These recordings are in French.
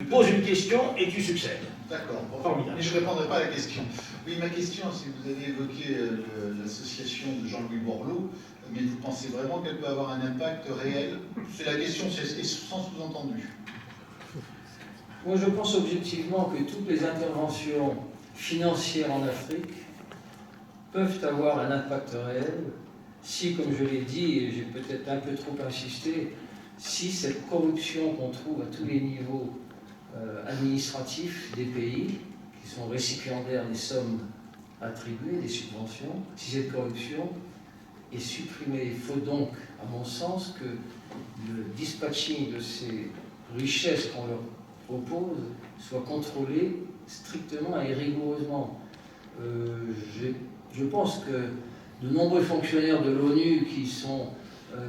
poses une question et tu succèdes. D'accord. Formidable. Mais je ne répondrai pas à la question. Oui, ma question, c'est que vous avez évoqué l'association de Jean-Louis Borloo, mais vous pensez vraiment qu'elle peut avoir un impact réel? C'est la question, c'est sans sous-entendu. Moi, je pense objectivement que toutes les interventions financières en Afrique peuvent avoir un impact réel si, comme je l'ai dit, et j'ai peut-être un peu trop insisté, si cette corruption qu'on trouve à tous les niveaux administratifs des pays, qui sont récipiendaires des sommes attribuées, des subventions, si cette corruption est supprimée. Il faut donc, à mon sens, que le dispatching de ces richesses qu'on leur propose soit contrôlé strictement et rigoureusement. Je pense que de nombreux fonctionnaires de l'ONU qui sont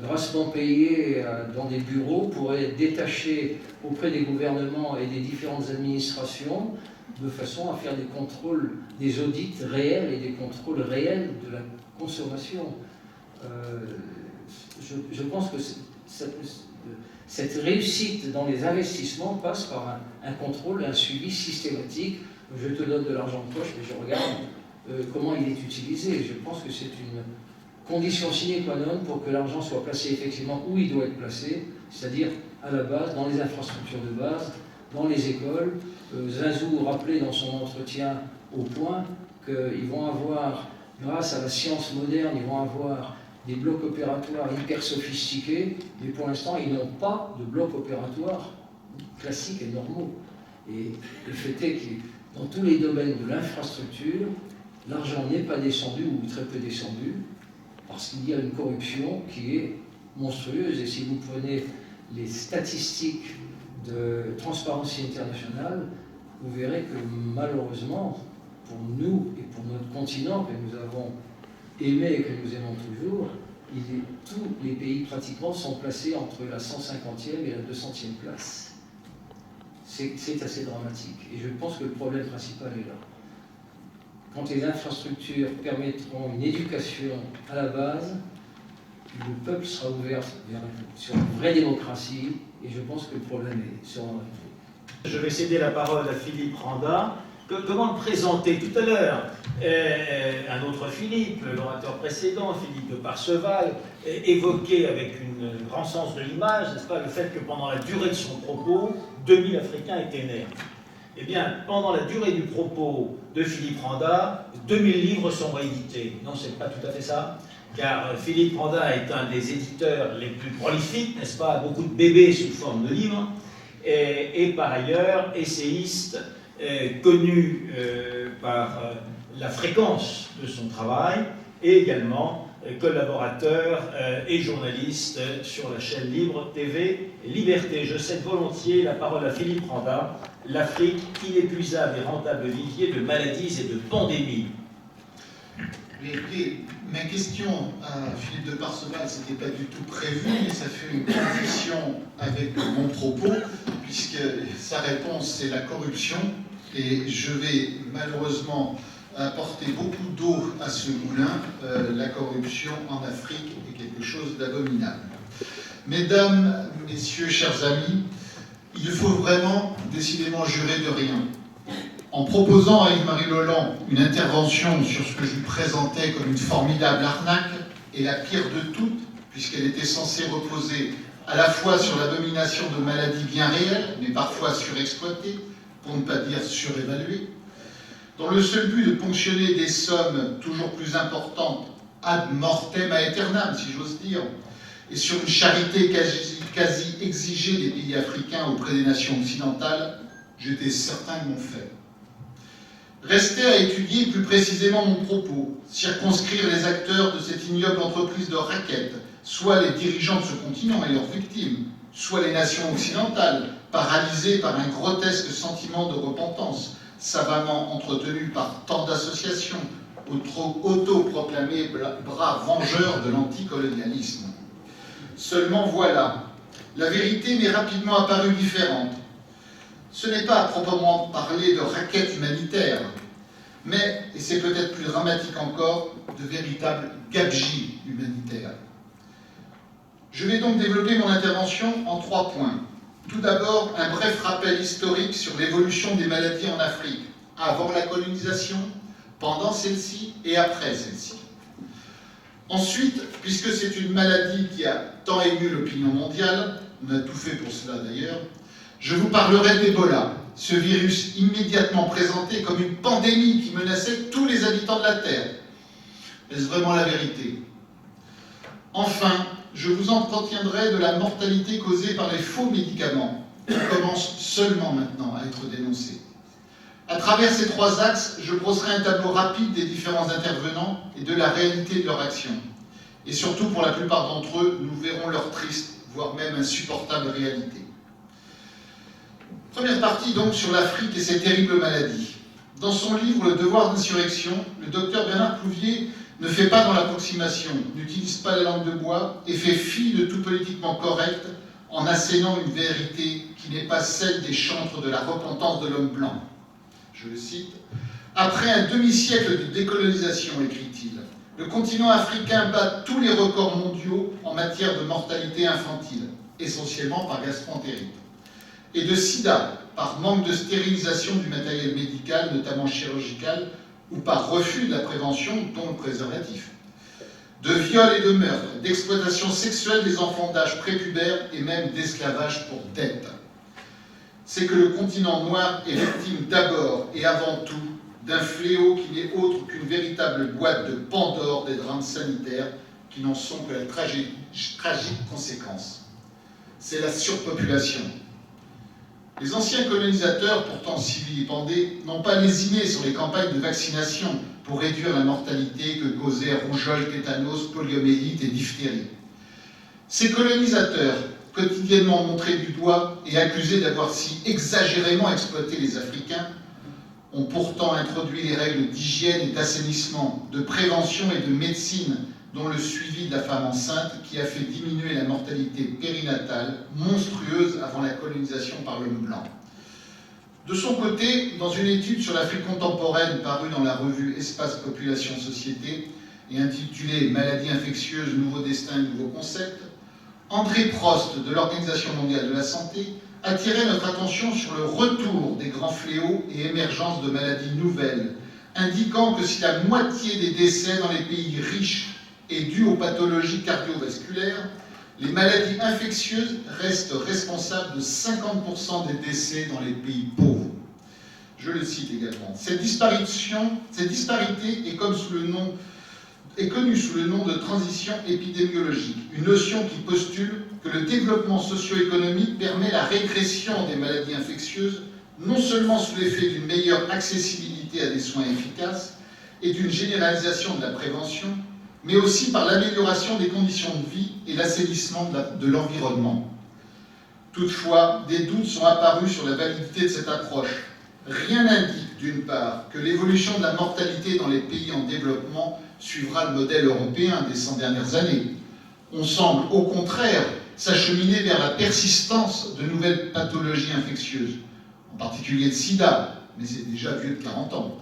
grassement payés dans des bureaux pourraient être détachés auprès des gouvernements et des différentes administrations de façon à faire des contrôles, des audits réels et des contrôles réels de la consommation. Je pense que cette réussite dans les investissements passe par un contrôle, un suivi systématique. Je te donne de l'argent de poche, mais je regarde comment il est utilisé. Je pense que c'est une condition sine qua non pour que l'argent soit placé effectivement où il doit être placé, c'est-à-dire à la base, dans les infrastructures de base, dans les écoles. Zazou rappelait dans son entretien au point qu'ils vont avoir, grâce à la science moderne, ils vont avoir des blocs opératoires hyper sophistiqués, mais pour l'instant, ils n'ont pas de blocs opératoires classiques et normaux. Et le fait est que dans tous les domaines de l'infrastructure, l'argent n'est pas descendu ou très peu descendu, parce qu'il y a une corruption qui est monstrueuse. Et si vous prenez les statistiques de Transparency International, vous verrez que malheureusement, pour nous et pour notre continent que nous avons aimé et que nous aimons toujours, tous les pays pratiquement sont placés entre la 150e et la 200e place. C'est assez dramatique. Et je pense que le problème principal est là. Quand les infrastructures permettront une éducation à la base, le peuple sera ouvert sur une vraie démocratie, et je pense que le problème sera réglé. Je vais céder la parole à Philippe Randa. Comment le présenter? Tout à l'heure, un autre Philippe, l'orateur précédent, Philippe de Parseval, évoquait avec un grand sens de l'image, n'est-ce pas, le fait que pendant la durée de son propos, 2000 Africains étaient nés. Eh bien, pendant la durée du propos de Philippe Randa, 2000 livres sont réédités. Non, c'est pas tout à fait ça, car Philippe Randa est un des éditeurs les plus prolifiques, n'est-ce pas, beaucoup de bébés sous forme de livres, et par ailleurs, essayiste, connu par la fréquence de son travail, et également collaborateur et journaliste sur la chaîne libre TV Liberté. Je cède volontiers la parole à Philippe Randa. L'Afrique, inépuisable et rentable vivier de maladies et de pandémies. Et ma question à Philippe de Parseval, ce n'était pas du tout prévu, mais ça fait une transition avec mon propos, puisque sa réponse, c'est la corruption. Et je vais malheureusement apporter beaucoup d'eau à ce moulin. La corruption en Afrique est quelque chose d'abominable. Mesdames, messieurs, chers amis, il faut vraiment décidément jurer de rien. En proposant à Yves-Marie Lolland une intervention sur ce que je lui présentais comme une formidable arnaque, et la pire de toutes, puisqu'elle était censée reposer à la fois sur l'abomination de maladies bien réelles, mais parfois surexploitées, pour ne pas dire surévaluées, dans le seul but de ponctionner des sommes toujours plus importantes ad mortem aeternam, si j'ose dire, et sur une charité quasi exigée des pays africains auprès des nations occidentales, j'étais certain de mon fait. Restait à étudier plus précisément mon propos, circonscrire les acteurs de cette ignoble entreprise de raquette, soit les dirigeants de ce continent et leurs victimes, soit les nations occidentales, paralysées par un grotesque sentiment de repentance, savamment entretenu par tant d'associations, auto-proclamés bras vengeurs de l'anticolonialisme. Seulement voilà, la vérité m'est rapidement apparue différente. Ce n'est pas à proprement parler de raquettes humanitaires, mais, et c'est peut-être plus dramatique encore, de véritables gabegies humanitaires. Je vais donc développer mon intervention en 3 points. Tout d'abord, un bref rappel historique sur l'évolution des maladies en Afrique, avant la colonisation, pendant celle-ci et après celle-ci. Ensuite, puisque c'est une maladie qui a tant ému l'opinion mondiale, on a tout fait pour cela d'ailleurs, je vous parlerai d'Ebola, ce virus immédiatement présenté comme une pandémie qui menaçait tous les habitants de la Terre. Est-ce vraiment la vérité? Enfin, je vous entretiendrai de la mortalité causée par les faux médicaments, qui commencent seulement maintenant à être dénoncés. À travers ces trois axes, je brosserai un tableau rapide des différents intervenants et de la réalité de leur action. Et surtout, pour la plupart d'entre eux, nous verrons leur triste, voire même insupportable réalité. Première partie donc sur l'Afrique et ses terribles maladies. Dans son livre « Le devoir d'insurrection », le docteur Bernard Plouvier ne fait pas dans l'approximation, n'utilise pas la langue de bois et fait fi de tout politiquement correct en assénant une vérité qui n'est pas celle des chantres de la repentance de l'homme blanc. Je le cite, « Après un demi-siècle de décolonisation, écrit-il, le continent africain bat tous les records mondiaux en matière de mortalité infantile, essentiellement par gastroentérite, et de sida, par manque de stérilisation du matériel médical, notamment chirurgical, ou par refus de la prévention, dont le préservatif, de viols et de meurtres, d'exploitation sexuelle des enfants d'âge prépubère et même d'esclavage pour dette. C'est que le continent noir est victime d'abord et avant tout d'un fléau qui n'est autre qu'une véritable boîte de Pandore des drames sanitaires qui n'en sont que la tragique conséquence. C'est la surpopulation. Les anciens colonisateurs, pourtant si vilipendés, n'ont pas lésiné sur les campagnes de vaccination pour réduire la mortalité que causaient rougeole, tétanos, poliomyélite et diphtérie. Ces colonisateurs, quotidiennement montrés du doigt et accusés d'avoir si exagérément exploité les Africains, ont pourtant introduit les règles d'hygiène et d'assainissement, de prévention et de médecine, dont le suivi de la femme enceinte, qui a fait diminuer la mortalité périnatale, monstrueuse avant la colonisation par l'homme blanc. De son côté, dans une étude sur l'Afrique contemporaine parue dans la revue Espace Population Société et intitulée « Maladies infectieuses, nouveaux destins et nouveaux concepts », André Prost de l'Organisation mondiale de la santé attirait notre attention sur le retour des grands fléaux et émergence de maladies nouvelles, indiquant que si la moitié des décès dans les pays riches est due aux pathologies cardiovasculaires, les maladies infectieuses restent responsables de 50% des décès dans les pays pauvres. Je le cite également. Cette disparité est connue sous le nom de transition épidémiologique, une notion qui postule que le développement socio-économique permet la régression des maladies infectieuses, non seulement sous l'effet d'une meilleure accessibilité à des soins efficaces et d'une généralisation de la prévention, mais aussi par l'amélioration des conditions de vie et l'assainissement de l'environnement. Toutefois, des doutes sont apparus sur la validité de cette approche. Rien n'indique, d'une part, que l'évolution de la mortalité dans les pays en développement suivra le modèle européen des 100 dernières années. On semble, au contraire, s'acheminer vers la persistance de nouvelles pathologies infectieuses, en particulier le sida, mais c'est déjà vieux de 40 ans.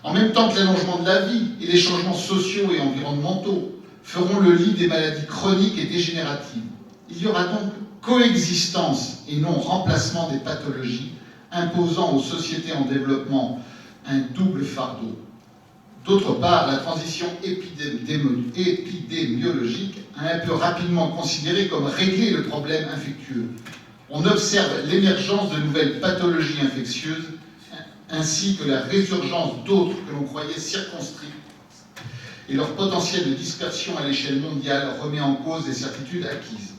En même temps que l'allongement de la vie et les changements sociaux et environnementaux feront le lit des maladies chroniques et dégénératives. Il y aura donc coexistence et non remplacement des pathologies, imposant aux sociétés en développement un double fardeau. D'autre part, la transition épidémiologique a un peu rapidement considéré comme réglé le problème infectieux. On observe l'émergence de nouvelles pathologies infectieuses ainsi que la résurgence d'autres que l'on croyait circonscrites, et leur potentiel de dispersion à l'échelle mondiale remet en cause des certitudes acquises.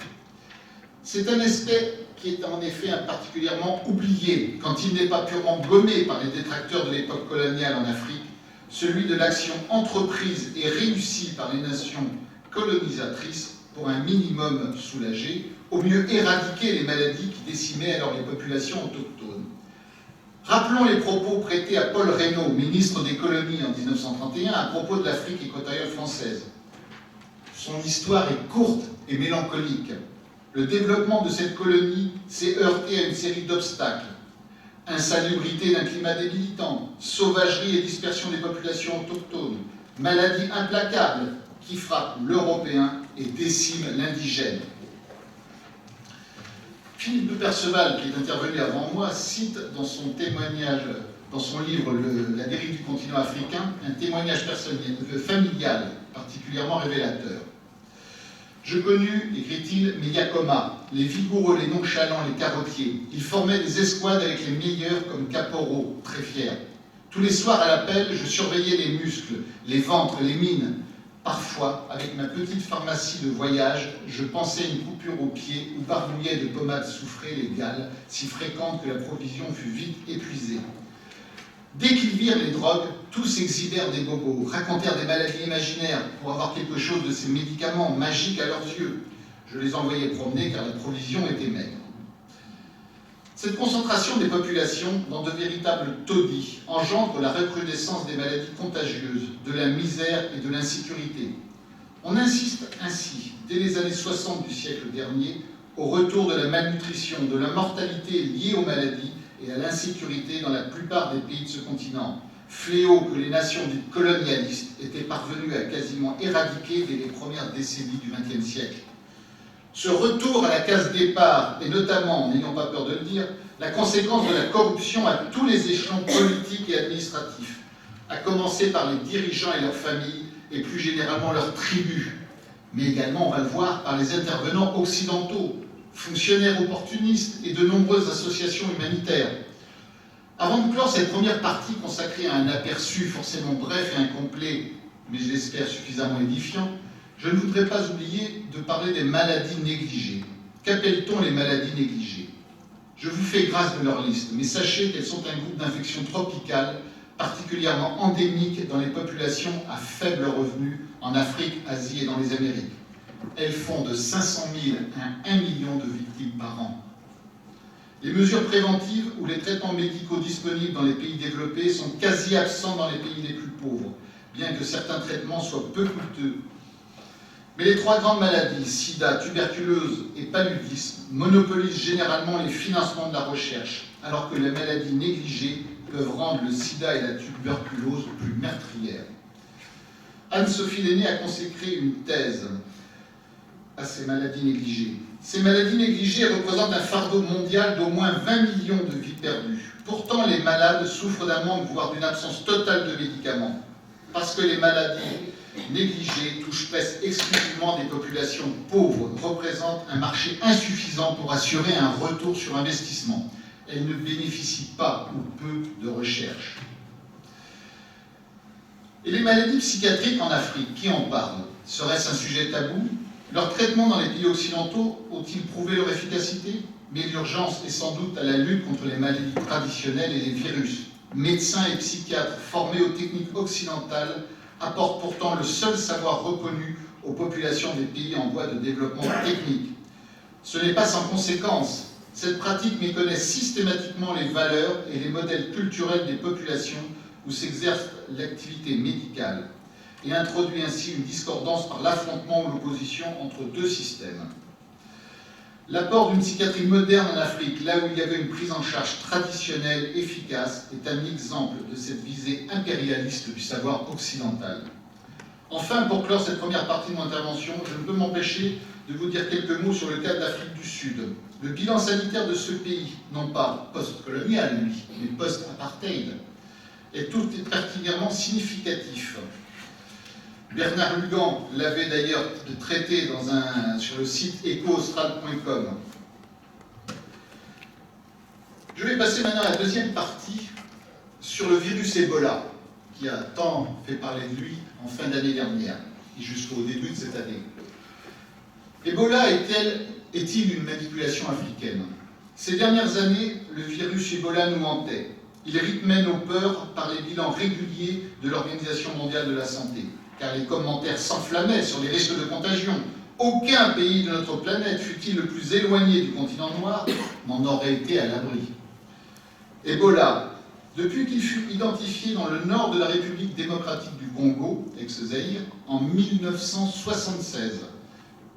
C'est un aspect qui est en effet particulièrement oublié, quand il n'est pas purement gommé par les détracteurs de l'époque coloniale en Afrique, celui de l'action entreprise et réussie par les nations colonisatrices pour un minimum soulager, au mieux éradiquer les maladies qui décimaient alors les populations autochtones. Rappelons les propos prêtés à Paul Reynaud, ministre des colonies en 1931, à propos de l'Afrique équatoriale française. Son histoire est courte et mélancolique. Le développement de cette colonie s'est heurté à une série d'obstacles. Insalubrité d'un climat débilitant, sauvagerie et dispersion des populations autochtones, maladies implacables qui frappent l'Européen et déciment l'indigène. Philippe de Perceval, qui est intervenu avant moi, cite dans son témoignage, dans son livre La dérive du continent africain, un témoignage personnel, familial, particulièrement révélateur. Je connus, écrit-il, mes Yakoma, les vigoureux, les nonchalants, les carottiers. Ils formaient des escouades avec les meilleurs comme caporaux, très fiers. Tous les soirs à l'appel, je surveillais les muscles, les ventres, les mines. Parfois, avec ma petite pharmacie de voyage, je pensais une coupure au pied ou barbouillais de pommades soufrées légales, si fréquentes que la provision fut vite épuisée. Dès qu'ils virent les drogues, tous exhibèrent des bobos, racontèrent des maladies imaginaires pour avoir quelque chose de ces médicaments magiques à leurs yeux. Je les envoyais promener car la provision était maigre. Cette concentration des populations dans de véritables taudis engendre la recrudescence des maladies contagieuses, de la misère et de l'insécurité. On insiste ainsi, dès les années 60 du siècle dernier, au retour de la malnutrition, de la mortalité liée aux maladies et à l'insécurité dans la plupart des pays de ce continent, fléau que les nations dites colonialistes étaient parvenues à quasiment éradiquer dès les premières décennies du XXe siècle. Ce retour à la case départ est notamment, n'ayons pas peur de le dire, la conséquence de la corruption à tous les échelons politiques et administratifs, à commencer par les dirigeants et leurs familles, et plus généralement leurs tribus, mais également, on va le voir, par les intervenants occidentaux, fonctionnaires opportunistes et de nombreuses associations humanitaires. Avant de clore cette première partie consacrée à un aperçu forcément bref et incomplet, mais je l'espère suffisamment édifiant, je ne voudrais pas oublier de parler des maladies négligées. Qu'appelle-t-on les maladies négligées? Je vous fais grâce de leur liste, mais sachez qu'elles sont un groupe d'infections tropicales particulièrement endémiques dans les populations à faible revenu en Afrique, Asie et dans les Amériques. Elles font de 500 000 à 1 million de victimes par an. Les mesures préventives ou les traitements médicaux disponibles dans les pays développés sont quasi absents dans les pays les plus pauvres, bien que certains traitements soient peu coûteux. Mais les trois grandes maladies, sida, tuberculose et paludisme, monopolisent généralement les financements de la recherche, alors que les maladies négligées peuvent rendre le sida et la tuberculose plus meurtrières. Anne-Sophie Lenné a consacré une thèse à ces maladies négligées. Ces maladies négligées représentent un fardeau mondial d'au moins 20 millions de vies perdues. Pourtant, les malades souffrent d'un manque, voire d'une absence totale de médicaments, parce que les maladies négligées touchent presque exclusivement des populations pauvres, représentent un marché insuffisant pour assurer un retour sur investissement. Elles ne bénéficient pas ou peu de recherche. Et les maladies psychiatriques en Afrique, qui en parle? Serait-ce un sujet tabou? Leurs traitements dans les pays occidentaux ont-ils prouvé leur efficacité? Mais l'urgence est sans doute à la lutte contre les maladies traditionnelles et les virus. Médecins et psychiatres formés aux techniques occidentales apportent pourtant le seul savoir reconnu aux populations des pays en voie de développement technique. Ce n'est pas sans conséquence. Cette pratique méconnaît systématiquement les valeurs et les modèles culturels des populations où s'exerce l'activité médicale et introduit ainsi une discordance par l'affrontement ou l'opposition entre deux systèmes. L'apport d'une psychiatrie moderne en Afrique, là où il y avait une prise en charge traditionnelle efficace, est un exemple de cette visée impérialiste du savoir occidental. Enfin, pour clore cette première partie de mon intervention, je ne peux m'empêcher de vous dire quelques mots sur le cas de l'Afrique du Sud. Le bilan sanitaire de ce pays, non pas post-colonial, lui, mais post-apartheid, est tout particulièrement significatif. Bernard Lugan l'avait d'ailleurs traité sur le site ecoaustral.com. Je vais passer maintenant à la deuxième partie sur le virus Ebola, qui a tant fait parler de lui en fin d'année dernière et jusqu'au début de cette année. Ebola est-il une manipulation africaine? Ces dernières années, le virus Ebola nous hantait. Il rythmait nos peurs par les bilans réguliers de l'Organisation mondiale de la santé, car les commentaires s'enflammaient sur les risques de contagion. Aucun pays de notre planète, fût-il le plus éloigné du continent noir, n'en aurait été à l'abri. Ebola, depuis qu'il fut identifié dans le nord de la République démocratique du Congo, ex-Zaïre, en 1976,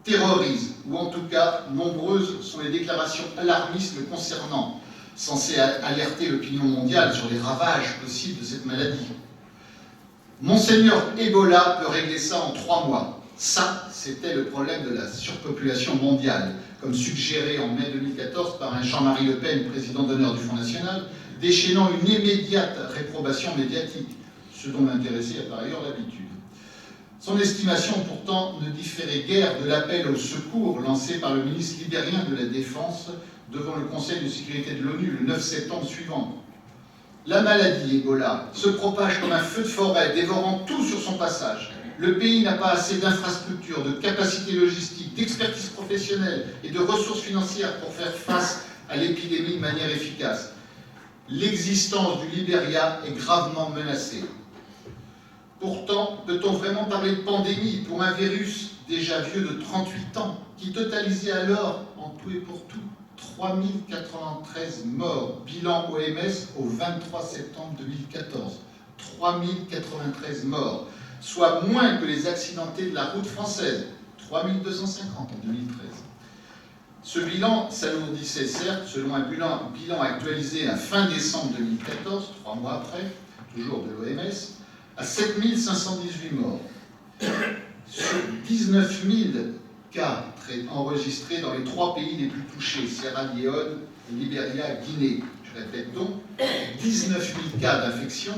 terrorise, ou en tout cas, nombreuses sont les déclarations alarmistes le concernant, censées alerter l'opinion mondiale sur les ravages possibles de cette maladie. Monseigneur Ebola peut régler ça en 3 mois. Ça, c'était le problème de la surpopulation mondiale. comme suggéré en mai 2014 par un Jean-Marie Le Pen, président d'honneur du Front National, déchaînant une immédiate réprobation médiatique, ce dont l'intéressé a par ailleurs l'habitude. Son estimation, pourtant, ne différait guère de l'appel au secours lancé par le ministre libérien de la Défense devant le Conseil de sécurité de l'ONU le 9 septembre suivant. La maladie Ebola se propage comme un feu de forêt, dévorant tout sur son passage. Le pays n'a pas assez d'infrastructures, de capacités logistiques, d'expertise professionnelle et de ressources financières pour faire face à l'épidémie de manière efficace. L'existence du Libéria est gravement menacée. Pourtant, peut-on vraiment parler de pandémie pour un virus déjà vieux de 38 ans, qui totalisait alors, en tout et pour tout, 3093 morts, bilan OMS au 23 septembre 2014. 3093 morts, soit moins que les accidentés de la route française, 3250 en 2013. Ce bilan s'alourdissait certes, selon un bilan actualisé à fin décembre 2014, 3 mois après, toujours de l'OMS, à 7518 morts. Sur 19 000 cas enregistrés dans les 3 pays les plus touchés, Sierra Leone, Libéria, Guinée. Je répète donc, 19 000 cas d'infection,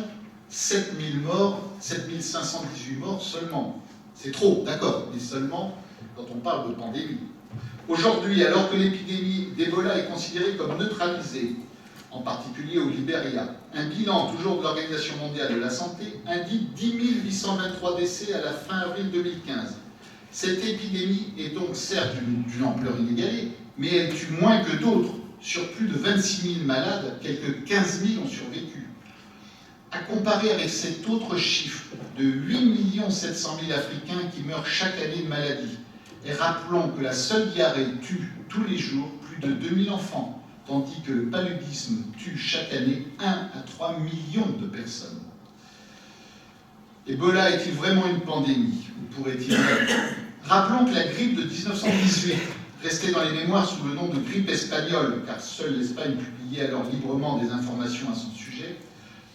7 000 morts, 7 518 morts seulement. C'est trop, d'accord, mais seulement quand on parle de pandémie. Aujourd'hui, alors que l'épidémie d'Ebola est considérée comme neutralisée, en particulier au Libéria, un bilan toujours de l'Organisation mondiale de la santé indique 10 823 décès à la fin avril 2015. Cette épidémie est donc certes d'une ampleur inégalée, mais elle tue moins que d'autres. Sur plus de 26 000 malades, quelques 15 000 ont survécu. À comparer avec cet autre chiffre de 8 700 000 Africains qui meurent chaque année de maladie. Et rappelons que la seule diarrhée tue tous les jours plus de 2000 enfants, tandis que le paludisme tue chaque année 1 à 3 millions de personnes. Ebola est-il vraiment une pandémie? Ou pourrait-il l'être? Rappelons que la grippe de 1918, restée dans les mémoires sous le nom de grippe espagnole, car seule l'Espagne publiait alors librement des informations à son sujet,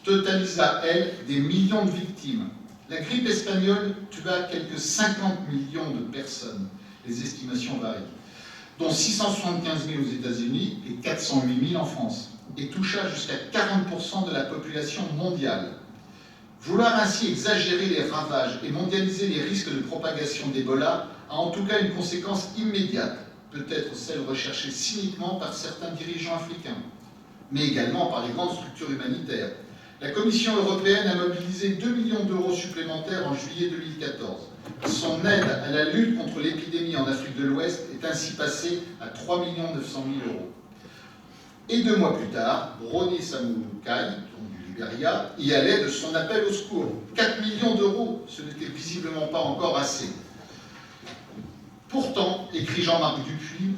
totalisa, elle, des millions de victimes. La grippe espagnole tua quelques 50 millions de personnes, les estimations varient, dont 675 000 aux États-Unis et 408 000 en France, et toucha jusqu'à 40% de la population mondiale. Vouloir ainsi exagérer les ravages et mondialiser les risques de propagation d'Ebola a en tout cas une conséquence immédiate, peut-être celle recherchée cyniquement par certains dirigeants africains, mais également par les grandes structures humanitaires. La Commission européenne a mobilisé 2 millions d'euros supplémentaires en juillet 2014. Son aide à la lutte contre l'épidémie en Afrique de l'Ouest est ainsi passée à 3 900 000 euros. Et 2 mois plus tard, Ronnie Samoukai, du Libéria, y allait de son appel au secours. 4 millions d'euros, ce n'était visiblement pas encore assez. Pourtant, écrit Jean-Marc Dupuis,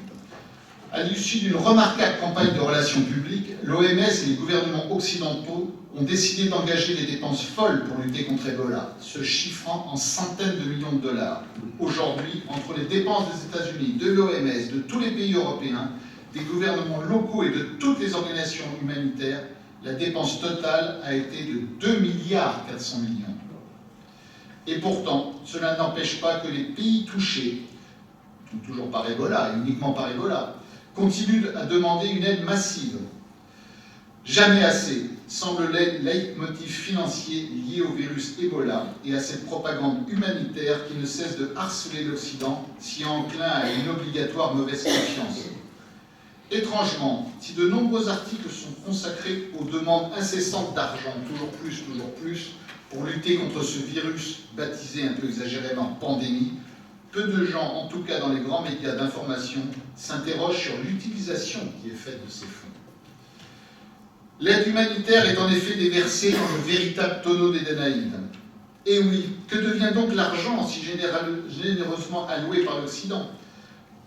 à l'issue d'une remarquable campagne de relations publiques, l'OMS et les gouvernements occidentaux ont décidé d'engager des dépenses folles pour lutter contre Ebola, se chiffrant en centaines de millions de dollars. Aujourd'hui, entre les dépenses des États-Unis, de l'OMS, de tous les pays européens, des gouvernements locaux et de toutes les organisations humanitaires, la dépense totale a été de 2,4 milliards. Et pourtant, cela n'empêche pas que les pays touchés, toujours par Ebola et uniquement par Ebola, continuent à demander une aide massive. Jamais assez, semble le leitmotiv financier lié au virus Ebola et à cette propagande humanitaire qui ne cesse de harceler l'Occident, si enclin à une obligatoire mauvaise confiance. Étrangement, si de nombreux articles sont consacrés aux demandes incessantes d'argent, toujours plus, pour lutter contre ce virus baptisé un peu exagérément pandémie, peu de gens, en tout cas dans les grands médias d'information, s'interrogent sur l'utilisation qui est faite de ces fonds. L'aide humanitaire est en effet déversée dans le véritable tonneau des Danaïdes. Et oui, que devient donc l'argent si généreusement alloué par l'Occident?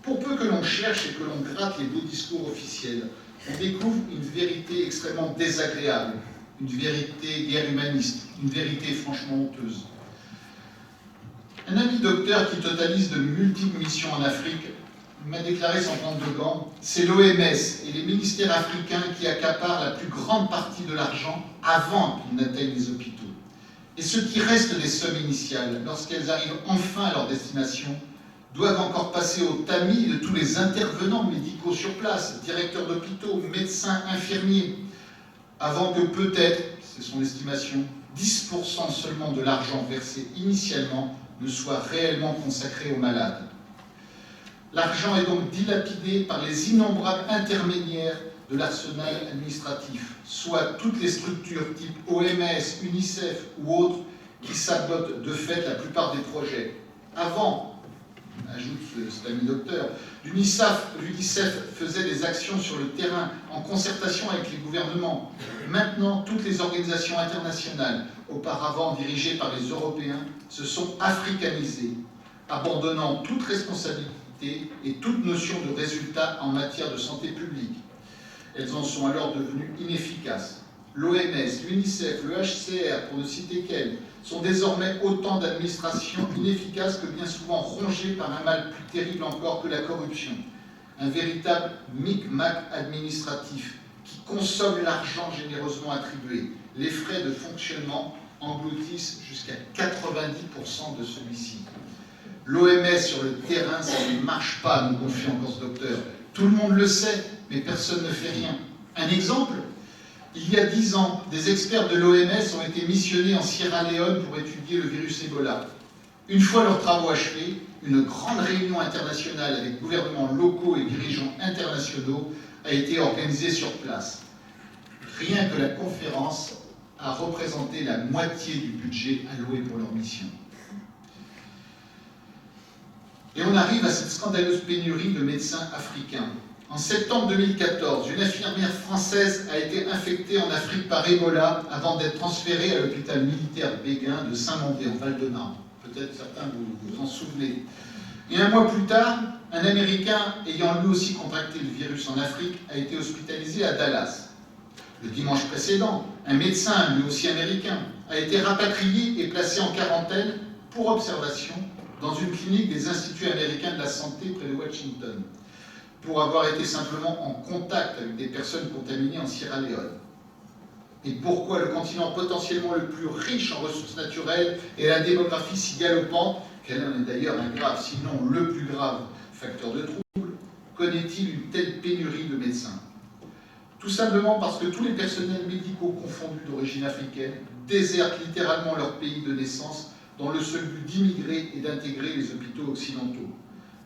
Pour peu que l'on cherche et que l'on gratte les beaux discours officiels, on découvre une vérité extrêmement désagréable, une vérité guère humaniste, une vérité franchement honteuse. Un ami docteur qui totalise de multiples missions en Afrique m'a déclaré sans prendre de gants, c'est l'OMS et les ministères africains qui accaparent la plus grande partie de l'argent avant qu'ils n'atteignent les hôpitaux. Et ce qui reste des sommes initiales, lorsqu'elles arrivent enfin à leur destination, doivent encore passer au tamis de tous les intervenants médicaux sur place, directeurs d'hôpitaux, médecins, infirmiers, avant que peut-être, c'est son estimation, 10% seulement de l'argent versé initialement ne soit réellement consacré aux malades. L'argent est donc dilapidé par les innombrables intermédiaires de l'arsenal administratif, soit toutes les structures type OMS, UNICEF ou autres qui sabotent de fait la plupart des projets. Avant, ajoute cet ami docteur, l'UNICEF faisait des actions sur le terrain en concertation avec les gouvernements. Maintenant, toutes les organisations internationales, auparavant dirigées par les Européens, se sont africanisées, abandonnant toute responsabilité et toute notion de résultat en matière de santé publique. Elles en sont alors devenues inefficaces. L'OMS, l'UNICEF, le HCR, pour ne citer qu'elles, sont désormais autant d'administrations inefficaces que bien souvent rongées par un mal plus terrible encore que la corruption. Un véritable micmac administratif qui consomme l'argent généreusement attribué. Les frais de fonctionnement engloutissent jusqu'à 90% de celui-ci. L'OMS sur le terrain, ça ne marche pas, nous confie encore ce docteur. Tout le monde le sait, mais personne ne fait rien. Un exemple, il y a 10 ans, des experts de l'OMS ont été missionnés en Sierra Leone pour étudier le virus Ebola. Une fois leurs travaux achevés, une grande réunion internationale avec gouvernements locaux et dirigeants internationaux a été organisée sur place. Rien que la conférence a représenté la moitié du budget alloué pour leur mission. Et on arrive à cette scandaleuse pénurie de médecins africains. En septembre 2014, une infirmière française a été infectée en Afrique par Ebola avant d'être transférée à l'hôpital militaire Béguin de Saint-Mandé, en Val-de-Marne. Peut-être certains vous en souvenez. Et un mois plus tard, un Américain ayant lui aussi contracté le virus en Afrique a été hospitalisé à Dallas. Le dimanche précédent, un médecin, lui aussi américain, a été rapatrié et placé en quarantaine pour observation dans une clinique des Instituts américains de la santé près de Washington, pour avoir été simplement en contact avec des personnes contaminées en Sierra Leone. Et pourquoi le continent potentiellement le plus riche en ressources naturelles et la démographie si galopante, qu'elle en est d'ailleurs un grave, sinon le plus grave facteur de trouble, connaît-il une telle pénurie de médecins? Tout simplement parce que tous les personnels médicaux confondus d'origine africaine désertent littéralement leur pays de naissance dans le seul but d'immigrer et d'intégrer les hôpitaux occidentaux.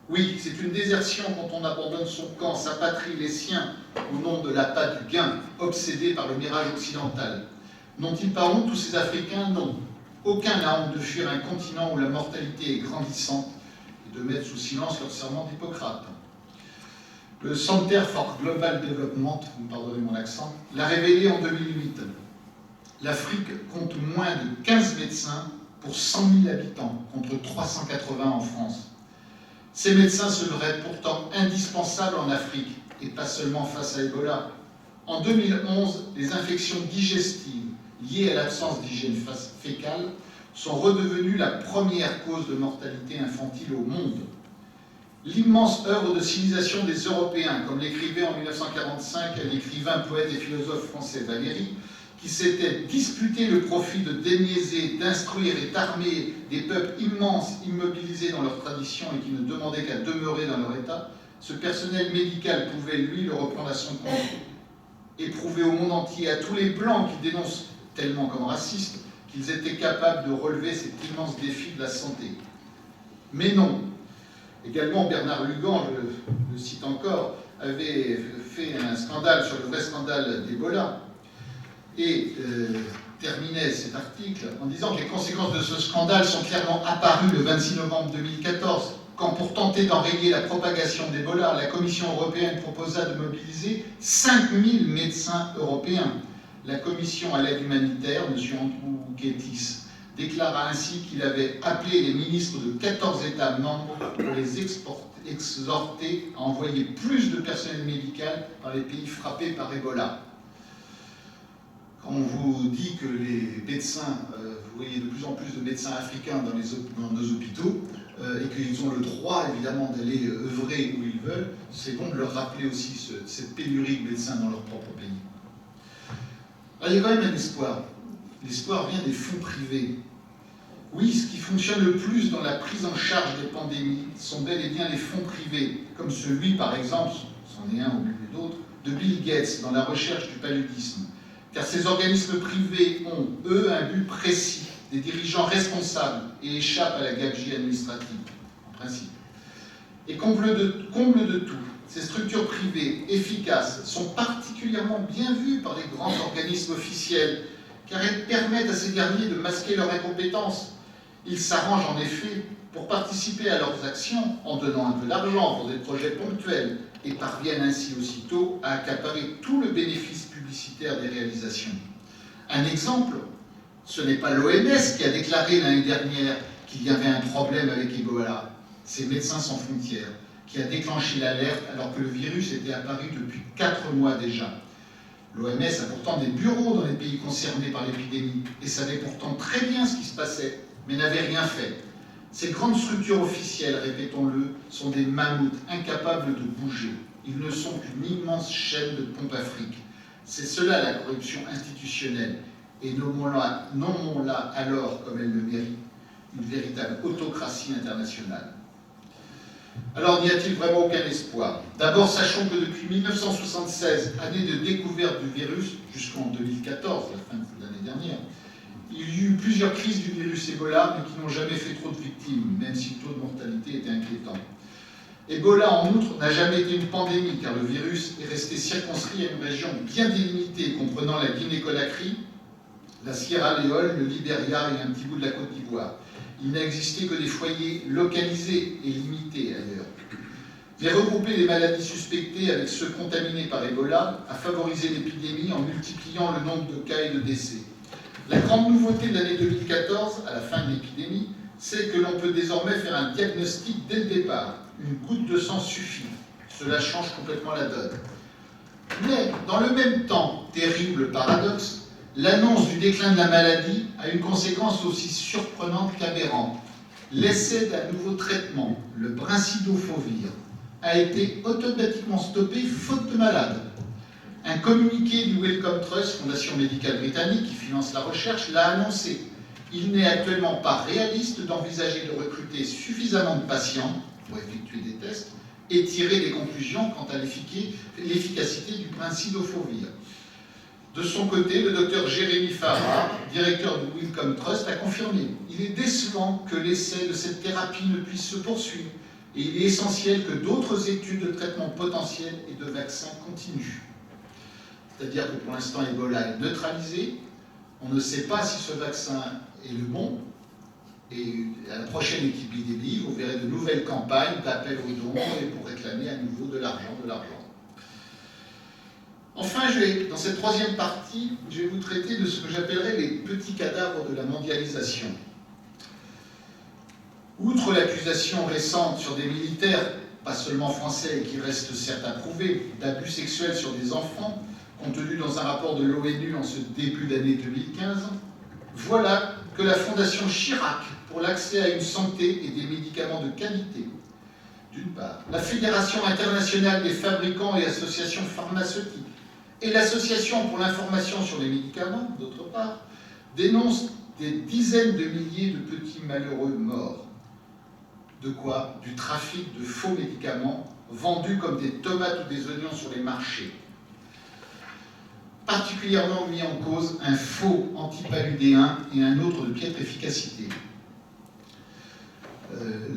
Oui, c'est une désertion quand on abandonne son camp, sa patrie, les siens, au nom de l'appât du gain, obsédé par le mirage occidental. N'ont-ils pas honte, tous ces Africains? Non. Aucun n'a honte de fuir un continent où la mortalité est grandissante et de mettre sous silence leur serment d'Hippocrate. Le Center for Global Development, vous me pardonnez mon accent, l'a révélé en 2008. L'Afrique compte moins de 15 médecins pour 100 000 habitants, contre 380 en France. Ces médecins seraient pourtant indispensables en Afrique, et pas seulement face à Ebola. En 2011, les infections digestives liées à l'absence d'hygiène fécale sont redevenues la première cause de mortalité infantile au monde. L'immense œuvre de civilisation des Européens, comme l'écrivait en 1945 l'écrivain, poète et philosophe français Valéry, qui s'était disputé le profit de déniaiser, d'instruire et d'armer des peuples immenses, immobilisés dans leur tradition et qui ne demandaient qu'à demeurer dans leur état, ce personnel médical pouvait, lui, le reprendre à son compte et prouver au monde entier, à tous les Blancs qui dénoncent tellement comme racistes, qu'ils étaient capables de relever cet immense défi de la santé. Mais non. Également, Bernard Lugan, je le cite encore, avait fait un scandale sur le vrai scandale d'Ebola, et terminait cet article en disant que les conséquences de ce scandale sont clairement apparues le 26 novembre 2014, quand pour tenter d'enrayer la propagation d'Ebola, la Commission européenne proposa de mobiliser 5000 médecins européens. La Commission à l'aide humanitaire, M. Androukaitis, déclara ainsi qu'il avait appelé les ministres de 14 États membres pour les exhorter à envoyer plus de personnel médical dans les pays frappés par Ebola. Quand on vous dit que les médecins, vous voyez de plus en plus de médecins africains dans nos hôpitaux, et qu'ils ont le droit évidemment d'aller œuvrer où ils veulent, c'est bon de leur rappeler aussi cette pénurie de médecins dans leur propre pays. Alors, il y a quand même un espoir. L'espoir vient des fonds privés. Oui, ce qui fonctionne le plus dans la prise en charge des pandémies sont bel et bien les fonds privés, comme celui, par exemple, c'en est un au milieu d'autres, de Bill Gates dans la recherche du paludisme. Car ces organismes privés ont, eux, un but précis, des dirigeants responsables et échappent à la gabegie administrative, en principe. Et comble de tout, ces structures privées efficaces sont particulièrement bien vues par les grands organismes officiels, car elles permettent à ces derniers de masquer leur incompétence. Ils s'arrangent en effet pour participer à leurs actions en donnant un peu d'argent pour des projets ponctuels et parviennent ainsi aussitôt à accaparer tout le bénéfice publicitaire des réalisations. Un exemple, ce n'est pas l'OMS qui a déclaré l'année dernière qu'il y avait un problème avec Ebola, c'est Médecins sans frontières qui a déclenché l'alerte alors que le virus était apparu depuis 4 mois déjà. L'OMS a pourtant des bureaux dans les pays concernés par l'épidémie et savait pourtant très bien ce qui se passait, mais n'avait rien fait. Ces grandes structures officielles, répétons-le, sont des mammouths incapables de bouger. Ils ne sont qu'une immense chaîne de pompe à fric. C'est cela la corruption institutionnelle, et nommons-la alors comme elle le mérite, une véritable autocratie internationale. Alors n'y a-t-il vraiment aucun espoir? D'abord, sachons que depuis 1976, année de découverte du virus, jusqu'en 2014, la fin de l'année dernière, il y a eu plusieurs crises du virus Ebola, mais qui n'ont jamais fait trop de victimes, même si le taux de mortalité était inquiétant. Ebola, en outre, n'a jamais été une pandémie, car le virus est resté circonscrit à une région bien délimitée, comprenant la Guinée-Conakry, la Sierra Leone, le Libéria et un petit bout de la Côte d'Ivoire. Il n'a existé que des foyers localisés et limités ailleurs. Mais regrouper les maladies suspectées avec ceux contaminés par Ebola a favorisé l'épidémie en multipliant le nombre de cas et de décès. La grande nouveauté de l'année 2014, à la fin de l'épidémie, c'est que l'on peut désormais faire un diagnostic dès le départ. Une goutte de sang suffit. Cela change complètement la donne. Mais, dans le même temps, terrible paradoxe, l'annonce du déclin de la maladie a une conséquence aussi surprenante qu'aberrante. L'essai d'un nouveau traitement, le brincidofovir, a été automatiquement stoppé faute de malades. Un communiqué du Wellcome Trust, fondation médicale britannique qui finance la recherche, l'a annoncé. Il n'est actuellement pas réaliste d'envisager de recruter suffisamment de patients pour effectuer des tests et tirer des conclusions quant à l'efficacité du brincidofovir. De son côté, le docteur Jérémy Farrar, directeur du Wellcome Trust, a confirmé « Il est décevant que l'essai de cette thérapie ne puisse se poursuivre et il est essentiel que d'autres études de traitement potentiel et de vaccins continuent. » C'est-à-dire que pour l'instant, Ebola est neutralisé. On ne sait pas si ce vaccin est le bon. Et à la prochaine épidémie, vous verrez de nouvelles campagnes d'appel aux dons et pour réclamer à nouveau de l'argent. Enfin, dans cette troisième partie, je vais vous traiter de ce que j'appellerais les petits cadavres de la mondialisation. Outre l'accusation récente sur des militaires, pas seulement français et qui restent certes approuvés, d'abus sexuels sur des enfants, contenu dans un rapport de l'ONU en ce début d'année 2015, voilà que la Fondation Chirac pour l'accès à une santé et des médicaments de qualité, d'une part, la Fédération internationale des fabricants et associations pharmaceutiques et l'Association pour l'information sur les médicaments, d'autre part, dénoncent des dizaines de milliers de petits malheureux morts. De quoi? Du trafic de faux médicaments vendus comme des tomates ou des oignons sur les marchés. Particulièrement mis en cause un faux antipaludéen et un autre de piètre efficacité.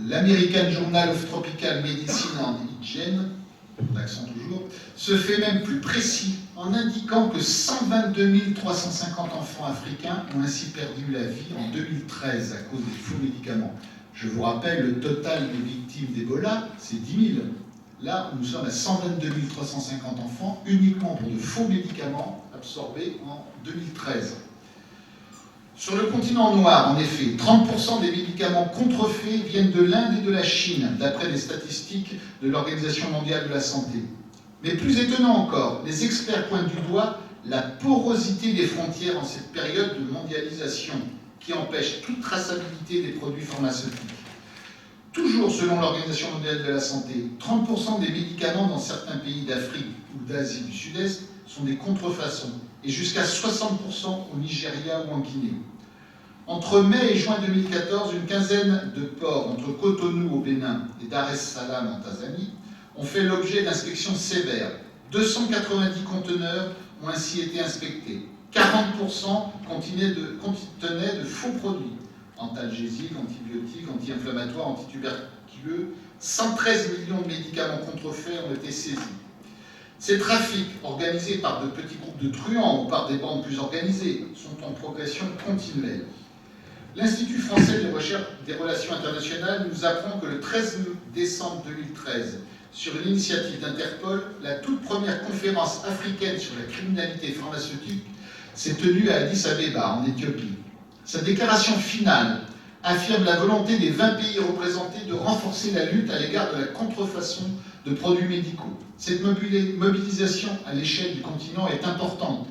L'American Journal of Tropical Medicine and Hygiene, l'accent toujours, se fait même plus précis en indiquant que 122 350 enfants africains ont ainsi perdu la vie en 2013 à cause des faux médicaments. Je vous rappelle, le total des victimes d'Ebola, c'est 10 000. Là, nous sommes à 122 350 enfants uniquement pour de faux médicaments absorbés en 2013. Sur le continent noir, en effet, 30% des médicaments contrefaits viennent de l'Inde et de la Chine, d'après les statistiques de l'Organisation mondiale de la santé. Mais plus étonnant encore, les experts pointent du doigt la porosité des frontières en cette période de mondialisation qui empêche toute traçabilité des produits pharmaceutiques. Toujours selon l'Organisation mondiale de la santé, 30% des médicaments dans certains pays d'Afrique ou d'Asie du Sud-Est sont des contrefaçons, et jusqu'à 60% au Nigeria ou en Guinée. Entre mai et juin 2014, une quinzaine de ports entre Cotonou au Bénin et Dar es Salaam en Tanzanie ont fait l'objet d'inspections sévères. 290 conteneurs ont ainsi été inspectés. 40% contenaient de faux produits, antalgésiques, antibiotiques, anti-inflammatoires, antituberculeux. 113 millions de médicaments contrefaits ont été saisis. Ces trafics, organisés par de petits groupes de truands ou par des bandes plus organisées, sont en progression continuelle. L'Institut français des relations internationales nous apprend que le 13 décembre 2013, sur l'initiative d'Interpol, la toute première conférence africaine sur la criminalité pharmaceutique s'est tenue à Addis Abeba, en Éthiopie. Sa déclaration finale affirme la volonté des 20 pays représentés de renforcer la lutte à l'égard de la contrefaçon de produits médicaux. Cette mobilisation à l'échelle du continent est importante.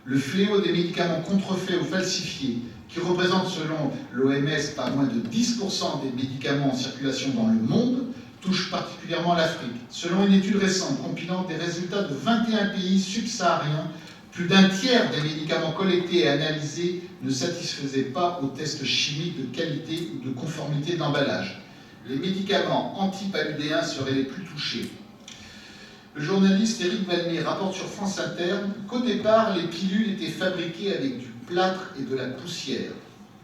Le fléau des médicaments contrefaits ou falsifiés, qui représente selon l'OMS pas moins de 10% des médicaments en circulation dans le monde, touche particulièrement l'Afrique. Selon une étude récente compilant des résultats de 21 pays subsahariens, plus d'un tiers des médicaments collectés et analysés ne satisfaisaient pas aux tests chimiques de qualité ou de conformité d'emballage. Les médicaments antipaludéens seraient les plus touchés. Le journaliste Éric Valmy rapporte sur France Inter qu'au départ, les pilules étaient fabriquées avec du plâtre et de la poussière.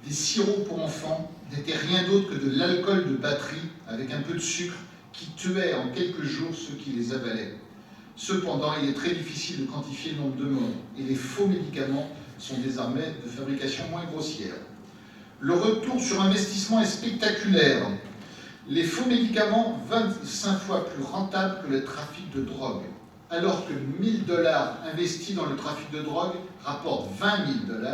Des sirops pour enfants n'étaient rien d'autre que de l'alcool de batterie avec un peu de sucre qui tuait en quelques jours ceux qui les avalaient. Cependant, il est très difficile de quantifier le nombre de morts et les faux médicaments sont désormais de fabrication moins grossière. Le retour sur investissement est spectaculaire. Les faux médicaments, 25 fois plus rentables que le trafic de drogue, alors que 1 000 $ investis dans le trafic de drogue rapportent 20 000 $.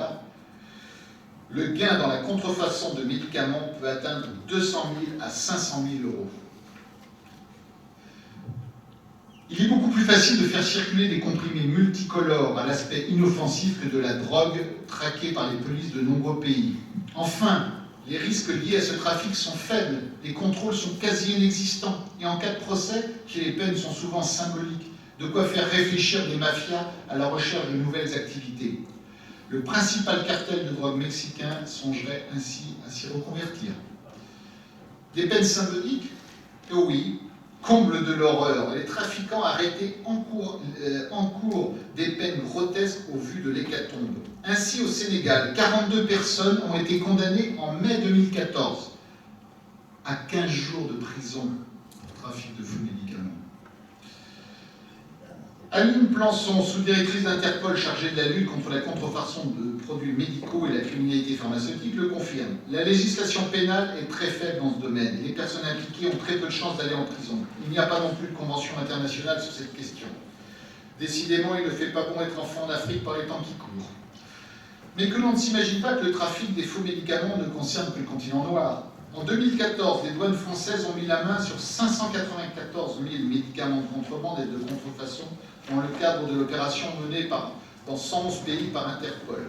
Le gain dans la contrefaçon de médicaments peut atteindre 200 000 à 500 000 €. Il est beaucoup plus facile de faire circuler des comprimés multicolores à l'aspect inoffensif que de la drogue traquée par les polices de nombreux pays. Enfin, les risques liés à ce trafic sont faibles, les contrôles sont quasi inexistants, et en cas de procès, les peines sont souvent symboliques, de quoi faire réfléchir des mafias à la recherche de nouvelles activités. Le principal cartel de drogue mexicain songerait ainsi à s'y reconvertir. Des peines symboliques? Oh oui, comble de l'horreur, les trafiquants arrêtés encourent des peines grotesques au vu de l'hécatombe. Ainsi, au Sénégal, 42 personnes ont été condamnées en mai 2014 à 15 jours de prison pour trafic de faux médicaments. Aline Plançon, sous-directrice d'Interpol chargée de la lutte contre la contrefaçon de produits médicaux et la criminalité pharmaceutique, le confirme. La législation pénale est très faible dans ce domaine et les personnes impliquées ont très peu de chances d'aller en prison. Il n'y a pas non plus de convention internationale sur cette question. Décidément, il ne fait pas bon être enfant en Afrique par les temps qui courent. Mais que l'on ne s'imagine pas que le trafic des faux médicaments ne concerne que le continent noir. En 2014, les douanes françaises ont mis la main sur 594 000 médicaments de contrebande et de contrefaçon dans le cadre de l'opération menée dans 111 pays par Interpol,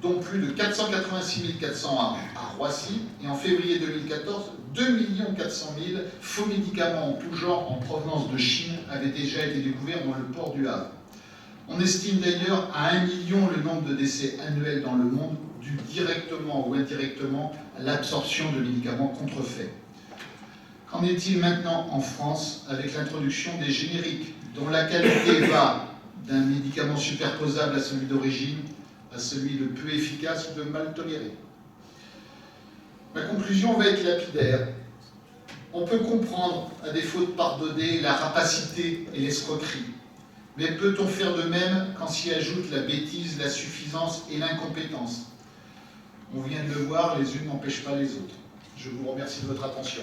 dont plus de 486 400 à Roissy, et en février 2014, 2 400 000 faux médicaments en tout genre en provenance de Chine avaient déjà été découverts dans le port du Havre. On estime d'ailleurs à 1 million le nombre de décès annuels dans le monde dus directement ou indirectement à l'absorption de médicaments contrefaits. Qu'en est-il maintenant en France avec l'introduction des génériques, dont la qualité va d'un médicament superposable à celui d'origine, à celui de peu efficace ou de mal toléré? Ma conclusion va être lapidaire. On peut comprendre, à défaut de pardonner, la rapacité et l'escroquerie. Mais peut-on faire de même quand s'y ajoute la bêtise, la suffisance et l'incompétence? On vient de le voir, les unes n'empêchent pas les autres. Je vous remercie de votre attention.